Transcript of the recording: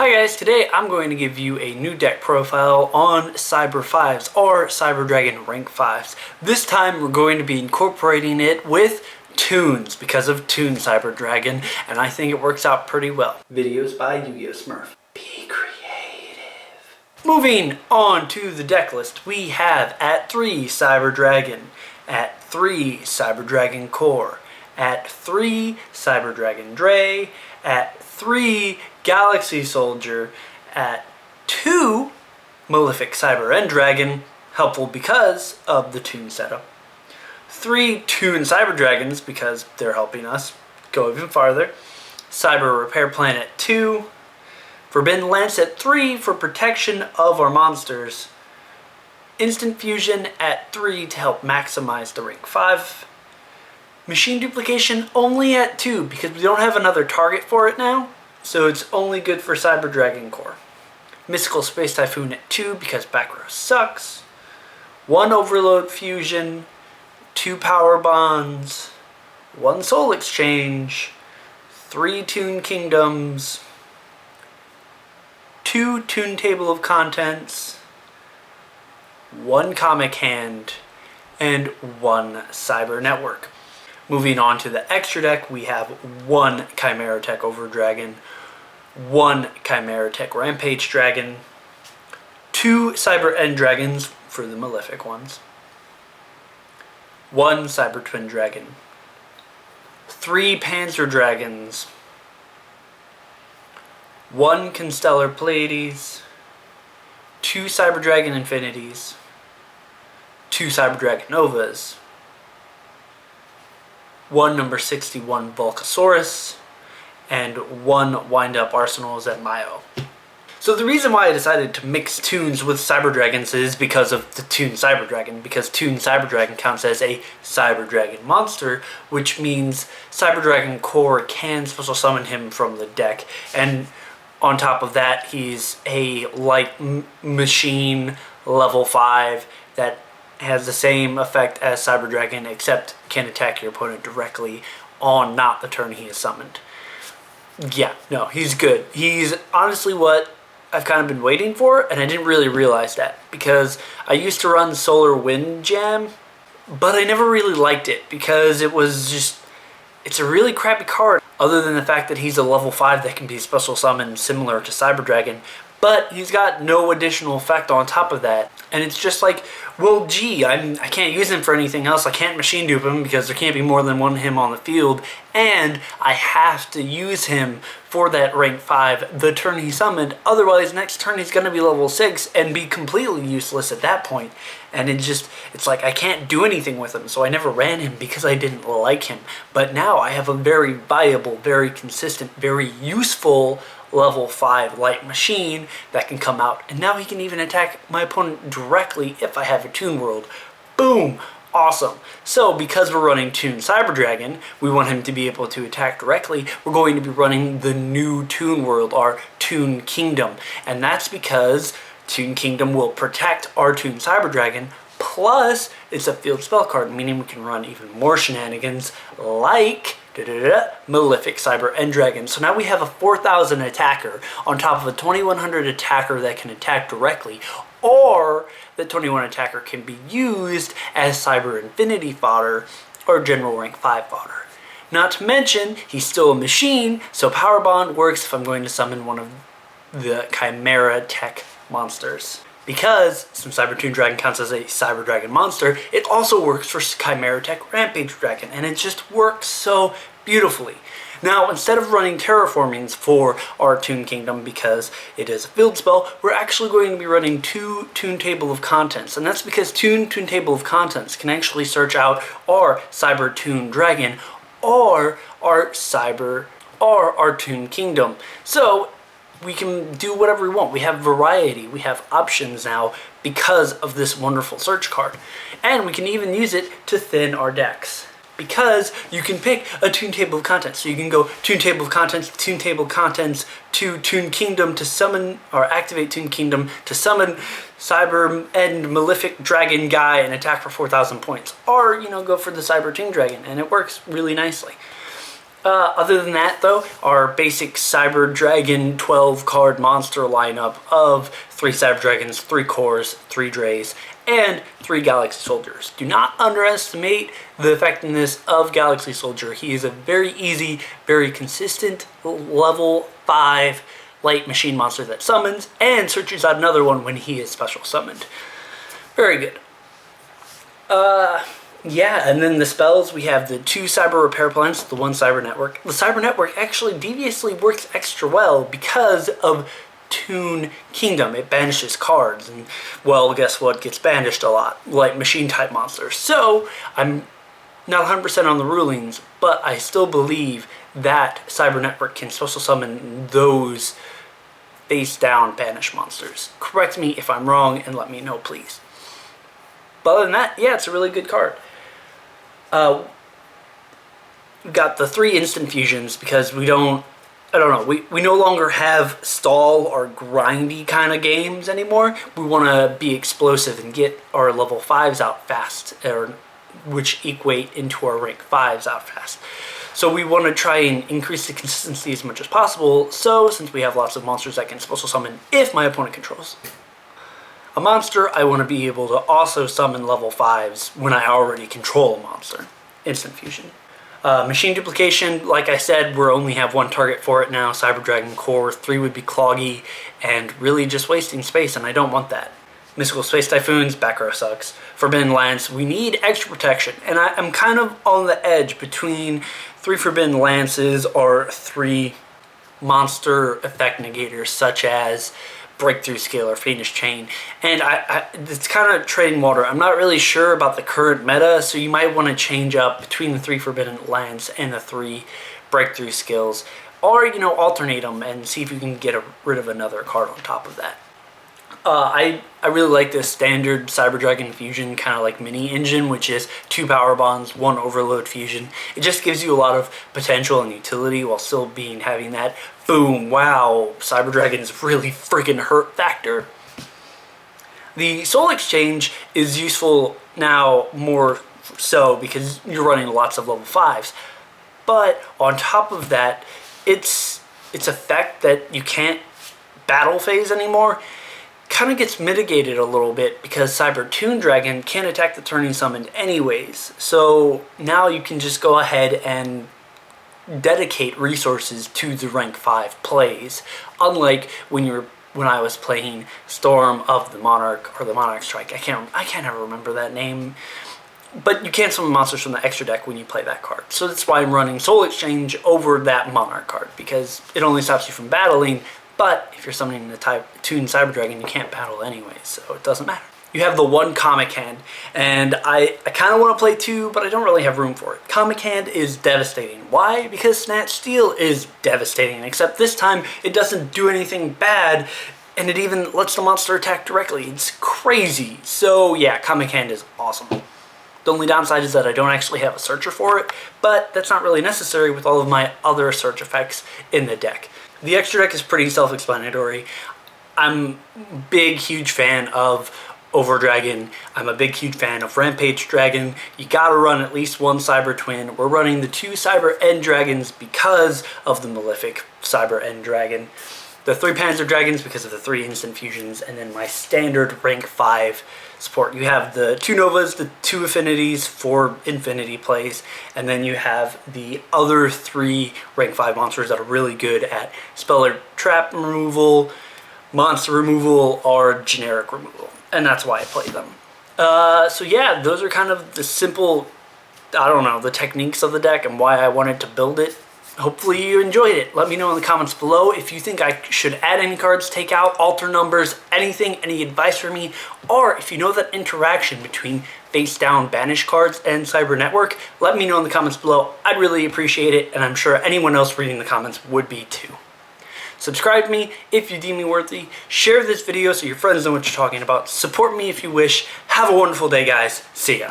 Hi guys, today I'm going to give you a new deck profile on Cyber 5s or Cyber Dragon Rank 5s. This time we're going to be incorporating it with Toons because of Toon Cyber Dragon, and I think it works out pretty well. Videos by YGOSmurf. Be creative. Moving on to the deck list, we have at 3 Cyber Dragon, at 3 Cyber Dragon Core, at 3 Cyber Dragon Dre, at 3 Galaxy Soldier, at 2 Malefic Cyber End Dragon, helpful because of the Toon setup. 3 Toon Cyber Dragons because they're helping us go even farther. Cyber Repair Plan at 2. Forbidden Lance at 3 for protection of our monsters. Instant Fusion at 3 to help maximize the rank 5. Machine Duplication only at 2 because we don't have another target for it now. So it's only good for Cyber Dragon Core. Mystical Space Typhoon at 2 because back row sucks. 1 Overload Fusion, 2 Power Bonds, 1 Soul Exchange, 3 Toon Kingdoms, 2 Toon Table of Contents, 1 Comic Hand, and 1 Cyber Network. Moving on to the extra deck, we have 1 Chimera Tech Over Dragon, 1 Chimera Tech Rampage Dragon, 2 Cyber End Dragons for the Malefic ones, 1 Cyber Twin Dragon, 3 Panzer Dragons, 1 Constellar Pleiades, 2 Cyber Dragon Infinities, 2 Cyber Dragon Novas, 1 number 61 Volcasaurus, and 1 Wind-Up Arsenals at Mayo. So the reason why I decided to mix Toons with Cyber Dragons is because of the Toon Cyber Dragon, because Toon Cyber Dragon counts as a Cyber Dragon monster, which means Cyber Dragon Core can special summon him from the deck, and on top of that, he's a light machine level 5 that has the same effect as Cyber Dragon, except can attack your opponent directly on not the turn he is summoned. Yeah, no, he's good. He's honestly what I've kind of been waiting for, and I didn't really realize that because I used to run Solar Wind Jam, but I never really liked it because it's a really crappy card other than the fact that he's a level 5 that can be special summoned similar to Cyber Dragon. But he's got no additional effect on top of that. And it's just like, well, gee, I can't use him for anything else. I can't machine dupe him because there can't be more than one him on the field. And I have to use him for that rank 5 the turn he summoned. Otherwise, next turn he's going to be level 6 and be completely useless at that point. And it's like I can't do anything with him. So I never ran him because I didn't like him. But now I have a very viable, very consistent, very useful level 5 light machine that can come out, and now he can even attack my opponent directly if I have a Toon World. Boom! Awesome. So because we're running Toon Cyber Dragon, we want him to be able to attack directly. We're going to be running the new Toon World, our Toon Kingdom, and that's because Toon Kingdom will protect our Toon Cyber Dragon, plus it's a field spell card, meaning we can run even more shenanigans like Malefic Cyber End Dragon. So now we have a 4,000 attacker on top of a 2,100 attacker that can attack directly, or the 21 attacker can be used as Cyber Infinity fodder or General Rank 5 fodder. Not to mention, he's still a machine, so Power Bond works if I'm going to summon one of the Chimera Tech monsters. Because, since Cyber Toon Dragon counts as a Cyber Dragon monster, it also works for Chimera Tech Rampage Dragon, and it just works so beautifully. Now, instead of running Terraformings for our Toon Kingdom because it is a field spell, we're actually going to be running 2 Toon Table of Contents, and that's because Toon Table of Contents can actually search out our Cyber Toon Dragon or our Toon Kingdom. So we can do whatever we want. We have variety. We have options now because of this wonderful search card. And we can even use it to thin our decks, because you can pick a Toon Table of Contents. So you can go Toon Table of Contents to Toon Kingdom to summon, or activate Toon Kingdom to summon Cyber End Malefic Dragon guy and attack for 4,000 points. Or, go for the Cyber Toon Dragon, and it works really nicely. Other than that, though, our basic Cyber Dragon 12 card monster lineup of 3 Cyber Dragons, 3 Cores, 3 Drays, and 3 Galaxy Soldiers. Do not underestimate the effectiveness of Galaxy Soldier. He is a very easy, very consistent level 5 light machine monster that summons and searches out another one when he is special summoned. Very good. Yeah, and then the spells, we have the 2 Cyber Repair Plants, the 1 Cyber Network. The Cyber Network actually deviously works extra well because of Toon Kingdom. It banishes cards, and, well, guess what gets banished a lot? Like machine-type monsters. So, I'm not 100% on the rulings, but I still believe that Cyber Network can special summon those face-down banish monsters. Correct me if I'm wrong, and let me know, please. But other than that, yeah, it's a really good card. We've got the 3 instant fusions because we no longer have stall or grindy kind of games anymore. We want to be explosive and get our level 5s out fast, which equate into our rank 5s out fast. So we want to try and increase the consistency as much as possible, so since we have lots of monsters that can special summon if my opponent controls a monster, I want to be able to also summon level 5s when I already control a monster. Instant fusion. Machine duplication, like I said, we only have 1 target for it now, Cyber Dragon Core. 3 would be cloggy and really just wasting space, and I don't want that. Mystical Space Typhoons, back row sucks. Forbidden Lance, we need extra protection, and I'm kind of on the edge between 3 Forbidden Lances or 3 monster effect negators such as Breakthrough Scale or Fiendish Chain, and it's kind of treading water. I'm not really sure about the current meta, so you might want to change up between the 3 Forbidden Lance and the 3 Breakthrough Skills, or alternate them and see if you can get rid of another card on top of that. I really like this standard Cyber Dragon fusion kind of like mini engine, which is 2 power bonds, 1 overload fusion. It just gives you a lot of potential and utility while still having that boom, wow, Cyber Dragon's really freaking hurt factor. The Soul Exchange is useful now more so because you're running lots of level 5s. But on top of that, its effect that you can't battle phase anymore kind of gets mitigated a little bit because Cyber Toon Dragon can't attack the turn he summoned anyways. So now you can just go ahead and dedicate resources to the rank 5 plays, unlike when I was playing Storm of the Monarch or the Monarch Strike. I can't ever remember that name. But you can't summon monsters from the extra deck when you play that card. So that's why I'm running Soul Exchange over that Monarch card, because it only stops you from battling. But if you're summoning the Toon Cyber Dragon, you can't battle anyway, so it doesn't matter. You have the 1 Comic Hand, and I kind of want to play 2, but I don't really have room for it. Comic Hand is devastating. Why? Because Snatch Steal is devastating, except this time it doesn't do anything bad, and it even lets the monster attack directly. It's crazy. So yeah, Comic Hand is awesome. The only downside is that I don't actually have a searcher for it, but that's not really necessary with all of my other search effects in the deck. The extra deck is pretty self-explanatory. I'm a big, huge fan of Overdragon. I'm a big, huge fan of Rampage Dragon. You gotta run at least 1 Cyber Twin. We're running the 2 Cyber End Dragons because of the Malefic Cyber End Dragon. The 3 Panzer Dragons because of the 3 instant fusions, and then my standard rank 5 support. You have the 2 Novas, the 2 Affinities for Infinity plays, and then you have the other 3 rank 5 monsters that are really good at spell or trap removal, monster removal, or generic removal. And that's why I play them. So yeah, those are kind of the simple, the techniques of the deck and why I wanted to build it. Hopefully you enjoyed it. Let me know in the comments below if you think I should add any cards, take out, alter numbers, anything, any advice for me, or if you know that interaction between face down banish cards and Cyber Network, let me know in the comments below. I'd really appreciate it, and I'm sure anyone else reading the comments would be too. Subscribe to me if you deem me worthy. Share this video so your friends know what you're talking about. Support me if you wish. Have a wonderful day, guys. See ya.